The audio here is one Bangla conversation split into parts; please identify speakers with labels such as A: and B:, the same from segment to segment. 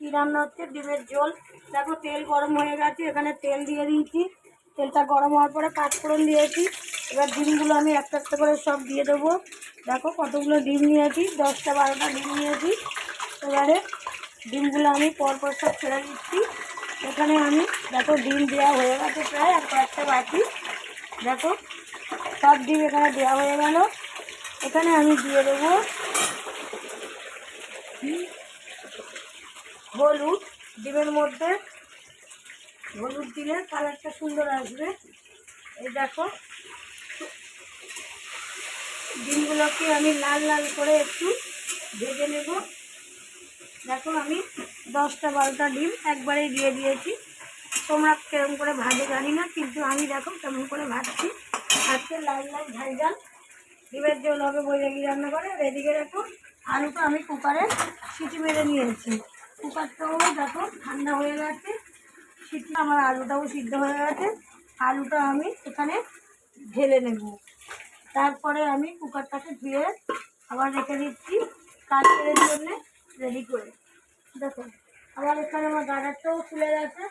A: কী রান্না হচ্ছে, ডিমের ঝোল। দেখো তেল গরম হয়ে গেছে, এখানে তেল দিয়ে দিয়েছি। তেলটা গরম হওয়ার পরে পাঁচফোড়ন দিয়েছি। এবার ডিমগুলো আমি একটা একটা করে সব দিয়ে দেবো। দেখো কতগুলো ডিম নিয়েছি, 10টা 12টা ডিম নিয়েছি। এবারে ডিমগুলো আমি পরপর সব ছেড়ে দিচ্ছি। এখানে আমি দেখো ডিম দেওয়া হয়ে গেছে প্রায়, আর কয়েকটা বাকি। দেখো সব ডিম এখানে দেওয়া হয়ে গেল। এখানে আমি দিয়ে দেবো হলুদ। ডিমের মধ্যে হলুদ দিলে কালারটা সুন্দর আসবে। এই দেখো ডিমগুলোকে আমি লাল লাল করে একটু ভেজে নেব। দেখো আমি 10টা 12টা ডিম একবারেই দিয়ে দিয়েছি। তোমরা কেরম করে ভাজে জানি না, কিন্তু আমি দেখো কেমন করে ভাজছি। আজকে লাল লাল ঝাল ডিমের ঝোল হবে বৈরাগী রান্না করে। আর এদিকে দেখো আলুটা আমি কুকারে সিটি মেরে নিয়েছি। কুকারটাও দেখো ঠান্ডা হয়ে গেছে, সিটি আমার আলুটাও সিদ্ধ হয়ে গেছে। আলুটা আমি এখানে ঢেলে নেব। তারপরে আমি কুকারটাকে ধুয়ে আবার রেখে দিচ্ছি কাজের জন্যে রেডি করে। দেখো আবার এখানে আমার গার্ডারটাও খুলে গেছে,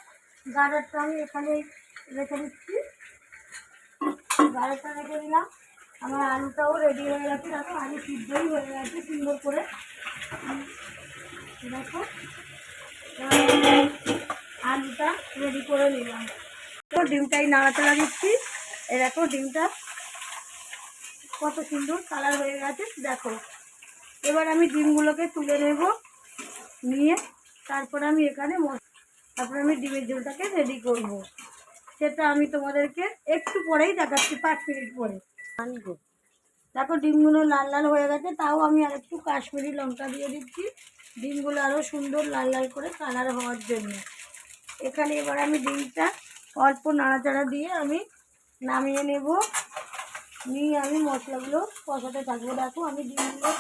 A: গার্ডারটা আমি এখানে রেখে দিচ্ছি। গার্ডারটা রেখে দিলাম। আমার আলুটাও রেডি হয়ে গেছে। দেখো আলু সিদ্ধই হয়ে গেছে সুন্দর করে। দেখো আলুটা রেডি করে নিলাম। তো ডিমটাই নাড়াচাড়া দিচ্ছি। এই দেখো ডিমটা কত সুন্দর কালার হয়ে গেছে। দেখো এবার আমি ডিমগুলোকে তুলে নেব, নিয়ে তারপর আমি এখানে তারপরে আমি ডিমের ঝোলটাকে রেডি করব। সেটা আমি তোমাদেরকে একটু পরেই দেখাচ্ছি, 5 মিনিট পরে আনবো। দেখো ডিমগুলো লাল লাল হয়ে গেছে, তাও আমি আর একটু কাশ্মীরি লঙ্কা দিয়ে দিচ্ছি ডিমগুলো আরও সুন্দর লাল লাল করে কালার হওয়ার জন্য। এখানে এবার আমি ডিমটা অল্প নাড়াচাড়া দিয়ে আমি নামিয়ে নেব। নিয়ে আমি মশলাগুলো কষাতে থাকবো। দেখো আমি ডিমগুলো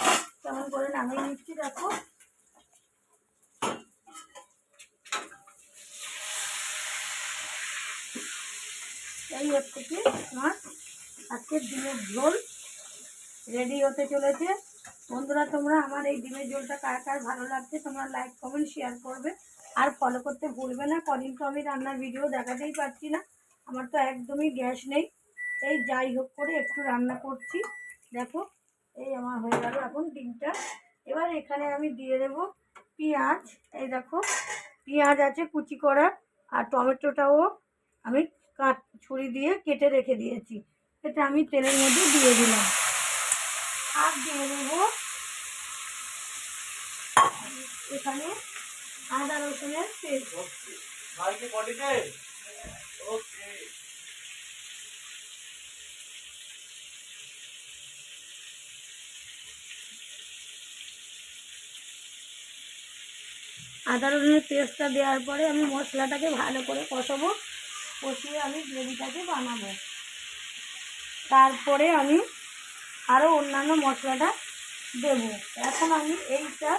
A: কেমন করে নামিয়ে নিচ্ছি। দেখো এই হচ্ছে কি আমার আজকের ডিমের ঝোল রেডি হতে চলেছে। বন্ধুরা তোমরা আমার এই ডিমের ঝোলটা কার কার ভালো লাগছে তোমরা লাইক কমেন্ট শেয়ার করবে, আর ফলো করতে ভুলবে না। কদিন তো আমি রান্নার ভিডিও দেখাতেই পারছি না, আমার তো একদমই গ্যাস নেই। এই যাই হোক করে একটু রান্না করছি। দেখো এই আমার হয়ে গেল এখন ডিমটা। এবার এখানে আমি দিয়ে দেবো পেঁয়াজ। এই দেখো পেঁয়াজ আছে কুচি করা, আর টমেটোটাও আমি ছুরি দিয়ে কেটে রেখে দিয়েছি। এটা আমি তেলের মধ্যে দিয়ে দিলাম। আর দিয়ে দেবো এখানে আদা রসুনের পেস্ট। আদা রসুনের পেস্টটা দেওয়ার পরে আমি মশলাটাকে ভালো করে কষাবো, কষিয়ে আমি গ্রেভিটাকে বানাবো। তারপরে আমি আরও অন্যান্য মশলাটা দেবো। এখন আমি এইটা